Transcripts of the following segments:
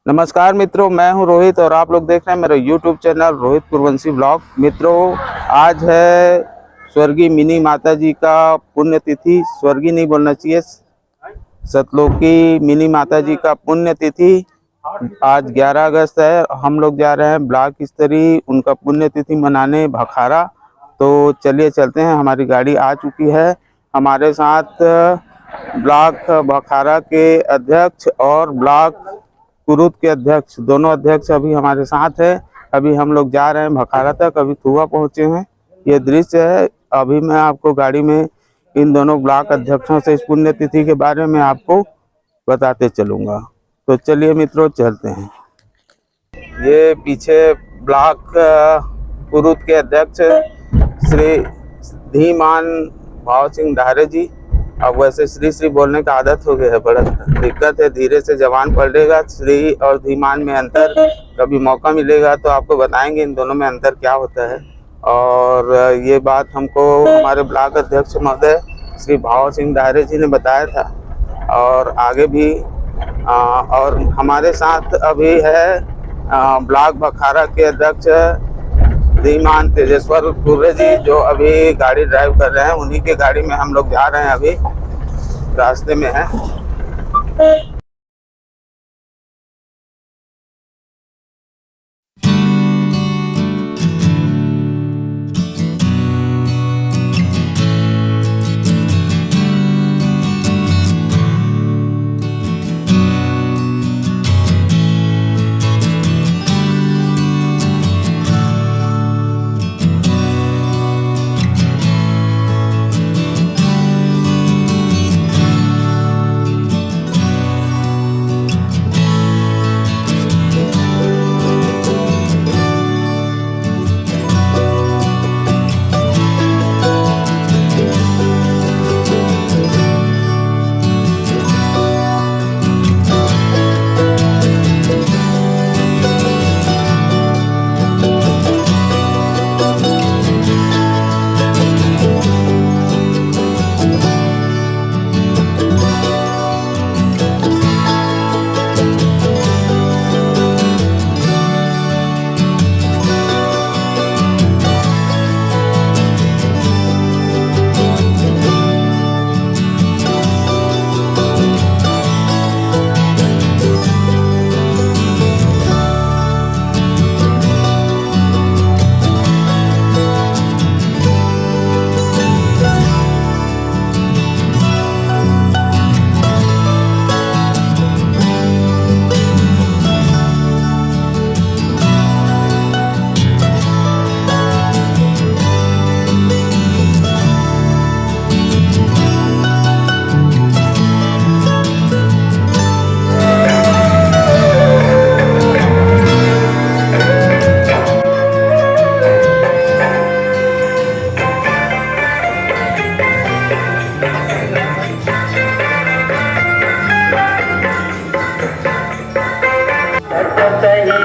नमस्कार मित्रों, मैं हूं रोहित और आप लोग देख रहे हैं मेरा यूट्यूब चैनल रोहित कुरवंशी ब्लॉग। मित्रों, आज है स्वर्गीय मिनी माता जी का पुण्यतिथि। स्वर्गीय नहीं बोलना चाहिए, सतलोकी मिनी माता जी का पुण्यतिथि आज 11 अगस्त है। हम लोग जा रहे हैं ब्लॉक स्तरीय उनका पुण्यतिथि मनाने भखारा। तो चलिए चलते हैं, हमारी गाड़ी आ चुकी है। हमारे साथ ब्लॉक भखारा के अध्यक्ष और ब्लॉक कुरुद के अध्यक्ष, दोनों अध्यक्ष अभी हमारे साथ है। अभी हम लोग जा रहे हैं भखारा तक, अभी थुआ पहुंचे हैं। ये दृश्य है। अभी मैं आपको गाड़ी में इन दोनों ब्लॉक अध्यक्षों से इस पुण्यतिथि के बारे में आपको बताते चलूंगा। तो चलिए मित्रों, चलते हैं। ये पीछे ब्लॉक कुरुद के अध्यक्ष श्री धीमान भाव सिंह धारे जी। अब वैसे श्री बोलने का आदत हो गया है, बड़ा दिक्कत है, धीरे से जवान पलटेगा। श्री और धीमान में अंतर, कभी मौका मिलेगा तो आपको बताएंगे इन दोनों में अंतर क्या होता है। और ये बात हमको हमारे ब्लॉक अध्यक्ष महोदय श्री भाव सिंह धारे जी ने बताया था। और आगे भी और हमारे साथ अभी है ब्लॉक भखारा के अध्यक्ष धीमान तेजेश्वर कुर्रे जी, जो अभी गाड़ी ड्राइव कर रहे हैं। उन्हीं के गाड़ी में हम लोग जा रहे हैं, अभी रास्ते में हैं।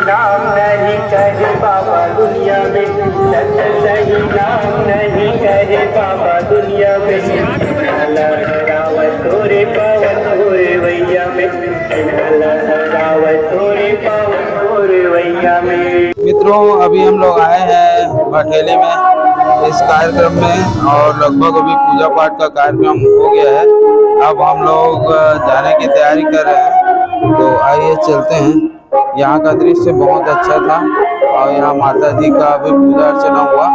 नाम नहीं कहे बाबा दुनिया में, सही नाम नहीं कहे बाबा दुनिया में। रावत तोरे पावन तोरे वैया में, रावत तोरे पावन तोरे वैया में। मित्रों, अभी हम लोग आए हैं भठेली में इस कार्यक्रम में, और लगभग अभी पूजा पाठ का कार्यक्रम हो गया है। अब हम लोग जाने की तैयारी कर रहे हैं, तो आइए चलते हैं। यहाँ का दृश्य बहुत अच्छा था और यहाँ माता जी का भी पूजा अर्चना हुआ।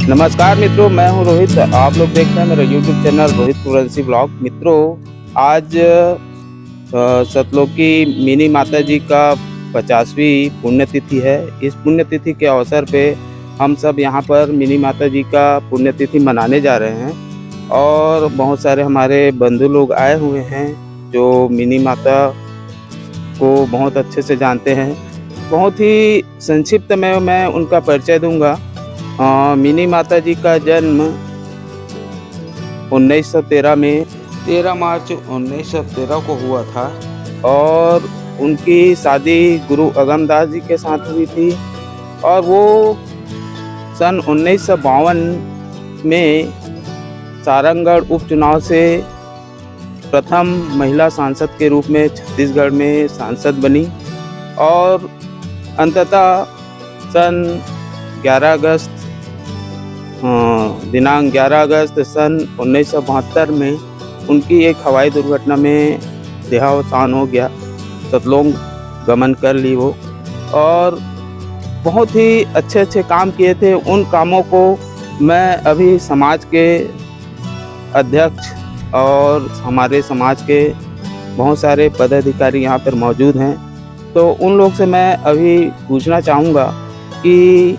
नमस्कार मित्रों, मैं हूं रोहित। आप लोग देख रहे हैं मेरा यूट्यूब चैनल रोहित कुरवंशी ब्लॉग। मित्रों, आज सतलोकी मिनी माता जी का 50वीं पुण्यतिथि है। इस पुण्यतिथि के अवसर पे हम सब यहाँ पर मिनी माता जी का पुण्यतिथि मनाने जा रहे हैं। और बहुत सारे हमारे बंधु लोग आए हुए हैं जो मिनी माता को बहुत अच्छे से जानते हैं। बहुत ही संक्षिप्त में मैं उनका परिचय दूंगा। मिनी माता जी का जन्म 1913 में 13 मार्च 1913 को हुआ था और उनकी शादी गुरु अगमदास जी के साथ हुई थी और वो सन 1952 में सारंगगढ़ उपचुनाव से प्रथम महिला सांसद के रूप में छत्तीसगढ़ में सांसद बनी और अंततः सन 11 अगस्त दिनांक 11 अगस्त सन 1972 में उनकी एक हवाई दुर्घटना में देहावसान हो गया। सतलोक गमन कर ली वो, और बहुत ही अच्छे अच्छे काम किए थे। उन कामों को मैं अभी समाज के अध्यक्ष और हमारे समाज के बहुत सारे पदाधिकारी यहाँ पर मौजूद हैं, तो उन लोग से मैं अभी पूछना चाहूँगा कि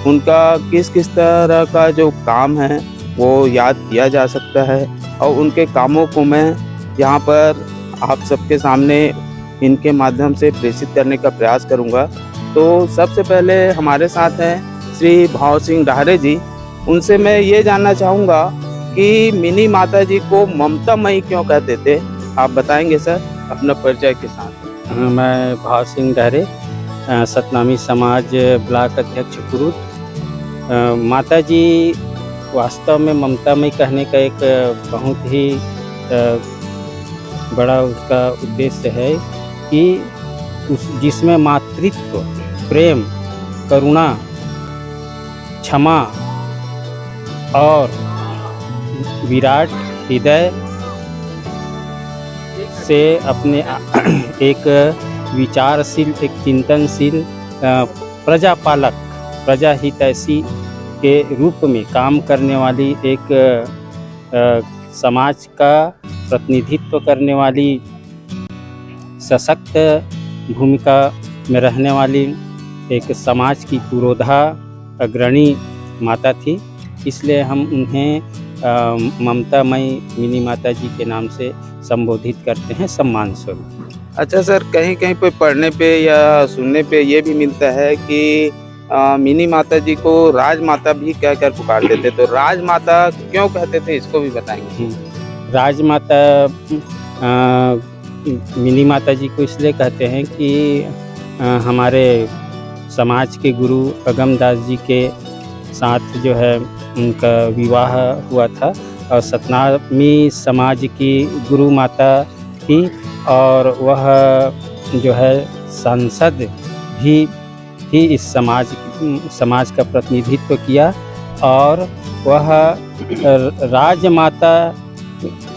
उनका किस किस तरह का जो काम है वो याद किया जा सकता है, और उनके कामों को मैं यहाँ पर आप सबके सामने इनके माध्यम से प्रेषित करने का प्रयास करूँगा। तो सबसे पहले हमारे साथ हैं श्री भाव सिंह डाहरे जी। उनसे मैं ये जानना चाहूँगा कि मिनी माता जी को ममता मई क्यों कहते थे, आप बताएंगे सर अपना परिचय के साथ। मैं भाव सिंह डाहरे, सतनामी समाज ब्लॉक अध्यक्ष कुरुद। माता जी वास्तव में ममता मई कहने का एक बहुत ही बड़ा उसका उद्देश्य है कि जिसमें मातृत्व, प्रेम, करुणा, क्षमा और विराट हृदय से अपने एक विचारशील, एक चिंतनशील प्रजापालक, प्रजाहितैषी के रूप में काम करने वाली एक समाज का प्रतिनिधित्व करने वाली सशक्त भूमिका में रहने वाली एक समाज की पुरोधा अग्रणी माता थी। इसलिए हम उन्हें ममता मई मिनी माता जी के नाम से संबोधित करते हैं सम्मान स्वरूप। अच्छा सर, कहीं कहीं पे पढ़ने पे या सुनने पे ये भी मिलता है कि मिनी माता जी को राजमाता भी कहकर पुकारते थे, तो राजमाता क्यों कहते थे इसको भी बताएंगे। राजमाता मिनी माता जी को इसलिए कहते हैं कि हमारे समाज के गुरु अगमदास जी के साथ जो है उनका विवाह हुआ था, और सतनामी समाज की गुरु माता थी, और वह जो है सांसद भी इस समाज का प्रतिनिधित्व किया। और वह राजमाता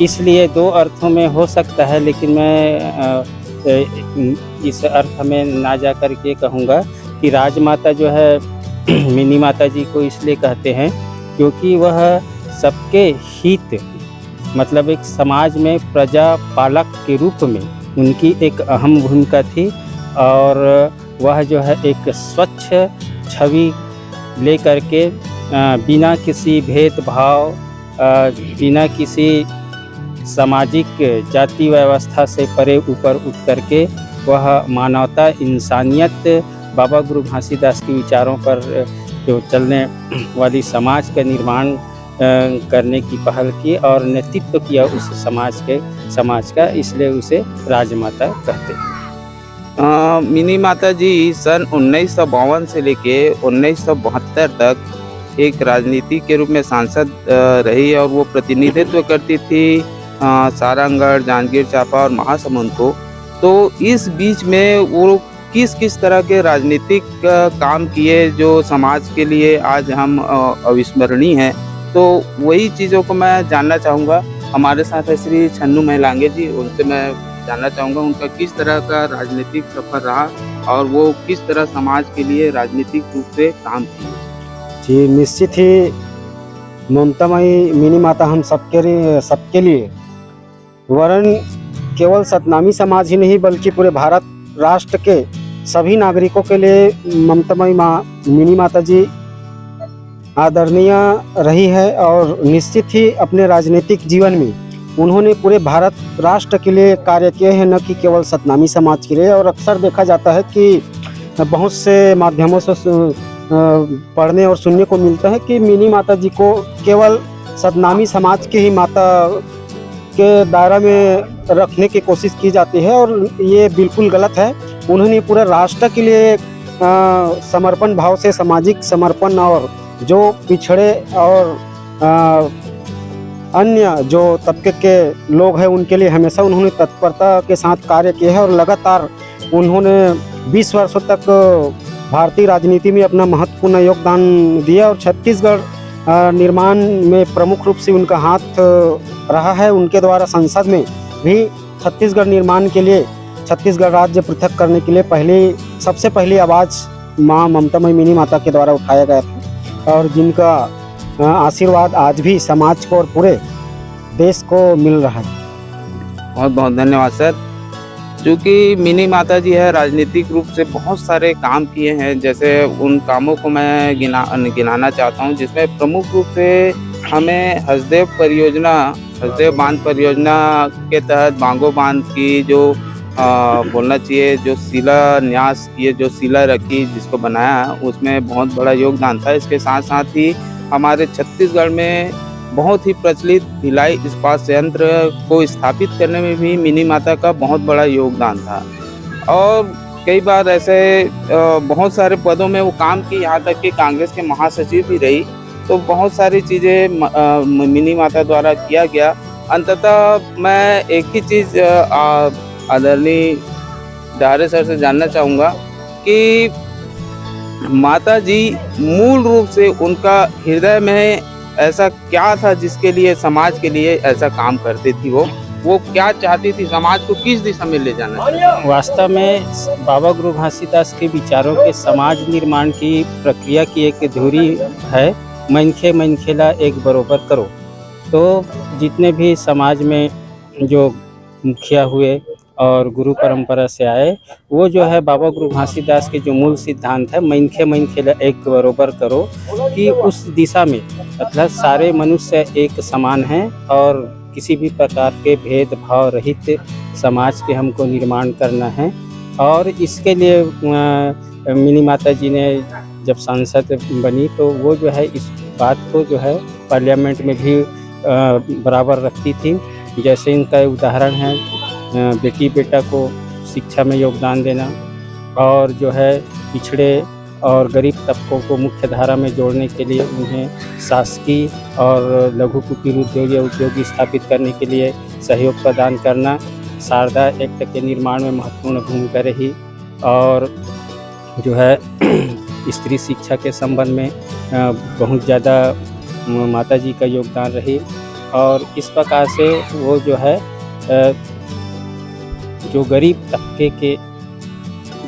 इसलिए दो अर्थों में हो सकता है, लेकिन मैं इस अर्थ में ना जा कर के कहूँगा कि राजमाता जो है मिनी माता जी को इसलिए कहते हैं क्योंकि वह सबके हित, मतलब एक समाज में प्रजा पालक के रूप में उनकी एक अहम भूमिका थी, और वह जो है एक स्वच्छ छवि ले कर के बिना किसी भेदभाव, बिना किसी सामाजिक जाति व्यवस्था से परे ऊपर उठ करके वह मानवता, इंसानियत, बाबा गुरु घासीदास के विचारों पर जो चलने वाली समाज का निर्माण करने की पहल की और नेतृत्व किया उस समाज का, इसलिए उसे राजमाता कहते हैं। मिनी माता जी सन 1952 से लेके 1972 तक एक राजनीति के रूप में सांसद रही, और वो प्रतिनिधित्व करती थी सारंगगढ़, जांजगीर चांपा और महासमुंद को। तो इस बीच में वो किस किस तरह के राजनीतिक काम किए जो समाज के लिए आज हम अविस्मरणीय हैं, तो वही चीज़ों को मैं जानना चाहूँगा। हमारे साथ है श्री छन्नू महिलांगे जी, उनसे मैं जानना चाहूँगा उनका किस तरह का राजनीतिक सफर रहा और वो किस तरह समाज के लिए राजनीतिक रूप से काम किए। जी निश्चित ही ममता मई मिनी माता हम सबके लिए वरन केवल सतनामी समाज ही नहीं बल्कि पूरे भारत राष्ट्र के सभी नागरिकों के लिए ममता मई मिनी माता जी आदरणीय रही है। और निश्चित ही अपने राजनीतिक जीवन में उन्होंने पूरे भारत राष्ट्र के लिए कार्य किए हैं, न कि केवल सतनामी समाज के लिए। और अक्सर देखा जाता है कि बहुत से माध्यमों से पढ़ने और सुनने को मिलता है कि मिनी माता जी को केवल सतनामी समाज के ही माता के दायरा में रखने की कोशिश की जाती है, और ये बिल्कुल गलत है। उन्होंने पूरे राष्ट्र के लिए समर्पण भाव से, सामाजिक समर्पण और जो पिछड़े और अन्य जो तबके के लोग हैं उनके लिए हमेशा उन्होंने तत्परता के साथ कार्य किया है और लगातार उन्होंने 20 वर्षों तक भारतीय राजनीति में अपना महत्वपूर्ण योगदान दिया और छत्तीसगढ़ निर्माण में प्रमुख रूप से उनका हाथ रहा है। उनके द्वारा संसद में भी छत्तीसगढ़ निर्माण के लिए, छत्तीसगढ़ राज्य पृथक करने के लिए सबसे पहली आवाज़ माँ ममतामयी मिनी माता के द्वारा उठाया गया था और जिनका आशीर्वाद आज भी समाज को और पूरे देश को मिल रहा है। बहुत बहुत धन्यवाद सर। चूँकि मिनी माता जी है, राजनीतिक रूप से बहुत सारे काम किए हैं, जैसे उन कामों को मैं गिनाना चाहता हूं, जिसमें प्रमुख रूप से हमें हसदेव बांध परियोजना के तहत बांगो बांध की जो बोलना चाहिए जो शिलान्यास किए, जो शिला रखी, जिसको बनाया, उसमें बहुत बड़ा योगदान था। इसके साथ साथ ही हमारे छत्तीसगढ़ में बहुत ही प्रचलित भिलाई इस्पात संयंत्र को स्थापित करने में भी मिनी माता का बहुत बड़ा योगदान था। और कई बार ऐसे बहुत सारे पदों में वो काम की, यहाँ तक कि कांग्रेस के महासचिव भी रही। तो बहुत सारी चीज़ें मिनी माता द्वारा किया गया। अंततः मैं एक ही चीज़ आदरणीय डारे सर से जानना चाहूँगा कि माता जी मूल रूप से उनका हृदय में ऐसा क्या था जिसके लिए, समाज के लिए ऐसा काम करती थी? वो क्या चाहती थी, समाज को किस दिशा में ले जाना? वास्तव में बाबा गुरु घासीदास के विचारों के समाज निर्माण की प्रक्रिया की एक धुरी है, मनखे मनखेला एक बरोबर करो। तो जितने भी समाज में जो मुखिया हुए और गुरु परंपरा से आए, वो जो है बाबा गुरु घासीदास के जो मूल सिद्धांत है, मनखे मनखेला एक बरोबर करो, कि उस दिशा में मतलब सारे मनुष्य एक समान हैं और किसी भी प्रकार के भेदभाव रहित समाज के हमको निर्माण करना है। और इसके लिए मिनी माता जी ने जब सांसद बनी तो वो जो है इस बात को जो है पार्लियामेंट में भी बराबर रखती थी। जैसे इनका उदाहरण है बेटी बेटा को शिक्षा में योगदान देना, और जो है पिछड़े और गरीब तबकों को मुख्य धारा में जोड़ने के लिए उन्हें शासकीय और लघु कुटीर उद्योग या उद्योग स्थापित करने के लिए सहयोग प्रदान करना, शारदा एक्ट के निर्माण में महत्वपूर्ण भूमिका रही, और जो है स्त्री शिक्षा के संबंध में बहुत ज़्यादा माता जी का योगदान रही। और इस प्रकार से वो जो है जो गरीब तबके के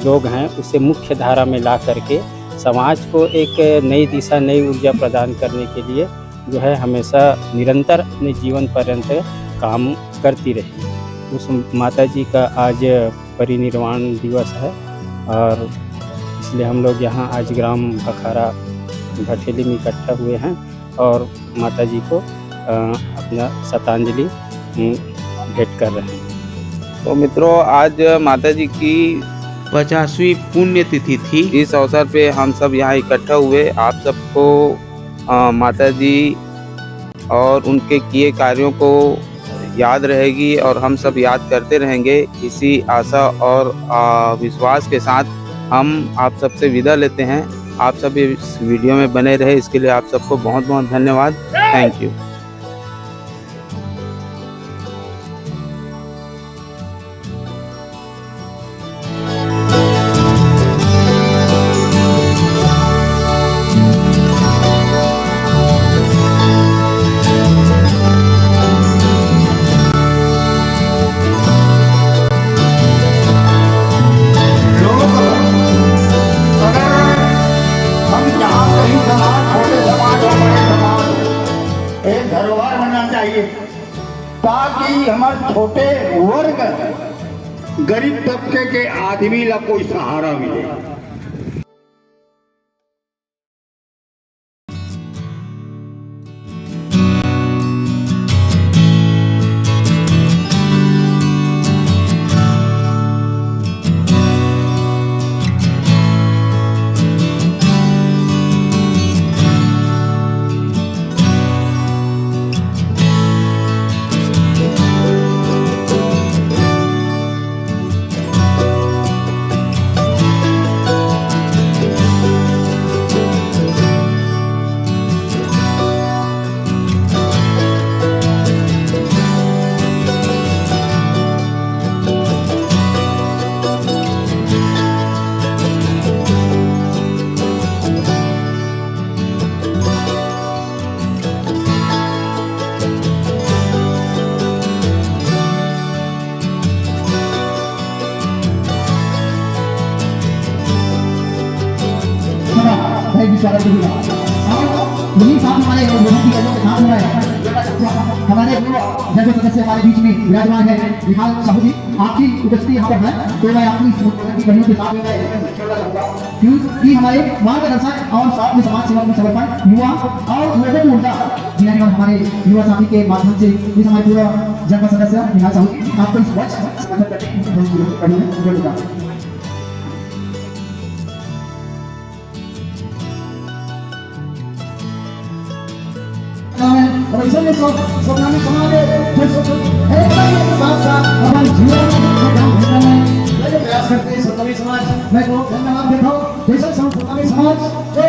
लोग हैं उसे मुख्य धारा में ला करके समाज को एक नई दिशा, नई ऊर्जा प्रदान करने के लिए जो है हमेशा निरंतर अपने जीवन पर्यंत काम करती रही। उस माता जी का आज परिनिर्वाण दिवस है और इसलिए हम लोग यहाँ आज ग्राम बखारा भठेली में इकट्ठा हुए हैं और माता जी को अपना श्रद्धांजलि भेंट कर रहे हैं। तो मित्रों, आज माता जी की 50वीं पुण्यतिथि थी। इस अवसर पे हम सब यहाँ इकट्ठा हुए। आप सबको माता जी और उनके किए कार्यों को याद रहेगी और हम सब याद करते रहेंगे। इसी आशा और विश्वास के साथ हम आप सबसे विदा लेते हैं। आप सब इस वीडियो में बने रहे, इसके लिए आप सबको बहुत बहुत धन्यवाद। Thank you. धरोहर होना चाहिए ताकि हमारे छोटे वर्ग गरीब तबके के आदमी ला कोई सहारा मिले। स्वागत करूंगा। और यही साथ हमारे लोगों की गजों के साथ हो रहा है। हमारे जैसे सदस्य हमारे बीच में विराजमान है विहार साहू जी, आपकी उपस्थिति यहाँ पर है तो मैं आपकी की बहनों के साथ में क्योंकि हमारे मार्गदर्शक और साथ में समाज सेवा में समर्पण युवा और लोगों को ऊर्जा जिन्हें हमारे युवा साथी के माध्यम से इस हमारे पूरा जनपद सदस्य विहार साहू जी आपको इस वर्ष समर्पित करते हैं। और इसलिए स्वनामी समाज एकदम साथ साथ हमारे जीवन में काम करना है ये प्रयास करते हैं स्वनामी समाज। मैं को धन्यवाद देता हूँ जैसे स्वनामी समाज जो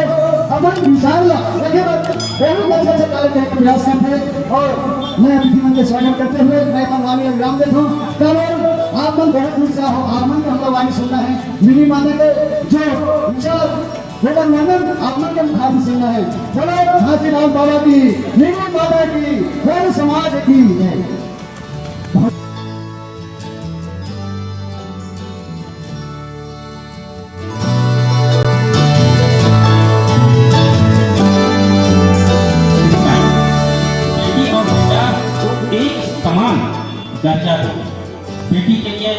अमन विशाल लगे बहुत अच्छे कार्य करने का प्रयास करते हैं। और मैं अतिथि मन के स्वागत करते हुए मैं अपना वाणी विराम देता हूँ। कारण आगमन बहुत दूर से हो, आगमन का हम लोग वाणी सुनना है मिनी माने के जो विशाल आगमन के मुखार से सुनना है। बोलो घासीराम बाबा की, मिनी माता की, हर समाज की जय। समान दर्जा दो। बेटी के लिए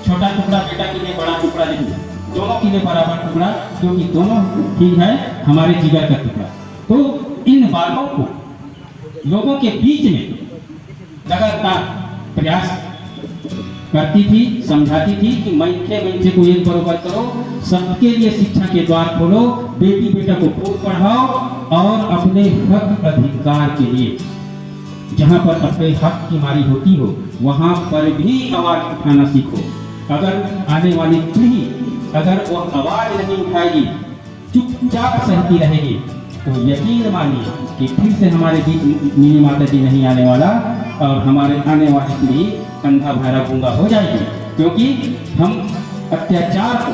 छोटा टुकड़ा, बेटा के लिए बड़ा टुकड़ा नहीं, दोनों के लिए बराबर टुकड़ा, क्योंकि दोनों ही है हमारे जिगर का टुकड़ा। तो इन बातों को लोगों के बीच में लगातार प्रयास करती थी, समझाती थी कि मैंने को एक बराबर करो, सबके लिए शिक्षा के द्वार खोलो, बेटी बेटा को खूब पढ़ाओ और अपने हक अधिकार के लिए जहाँ पर अपने हक की मारी होती हो वहाँ पर भी आवाज उठाना सीखो। अगर आने वाली पीढ़ी अगर वो आवाज नहीं उठाएगी, चुपचाप सहती रहेगी, तो यकीन मानिए कि फिर से हमारे बीच मिनी माता जी नहीं आने वाला और हमारे आने वाली पीढ़ी अंधा भैरा गूंगा हो जाएगी। क्योंकि हम अत्याचार को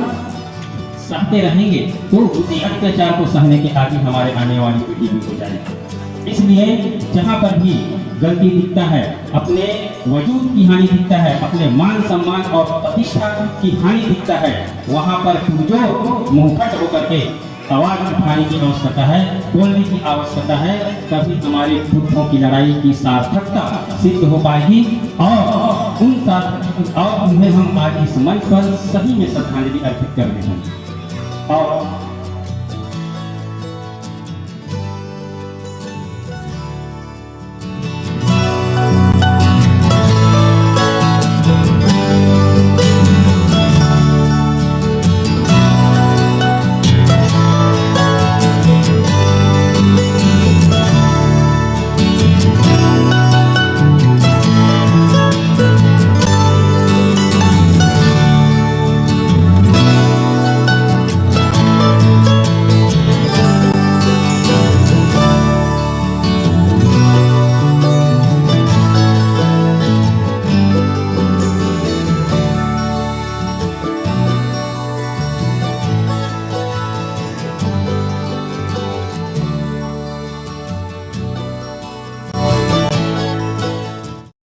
सहते रहेंगे तो उसी अत्याचार को सहने के आगे हमारे आने वाली पीढ़ी भी हो जाएगी। इसलिए जहाँ पर भी गलती दिखता है, अपने वजूद की हानि दिखता है, अपने मान सम्मान और प्रतिष्ठा की हानि दिखता है, वहाँ पर जो मुंहफट होकर के आवाज उठाने की आवश्यकता है, बोलने की आवश्यकता है, तभी हमारे बुद्धों की लड़ाई की सार्थकता सिद्ध हो पाएगी। और उन्हें हम आज इस मंच पर सभी में श्रद्धांजलि अर्पित कर रहे हैं। और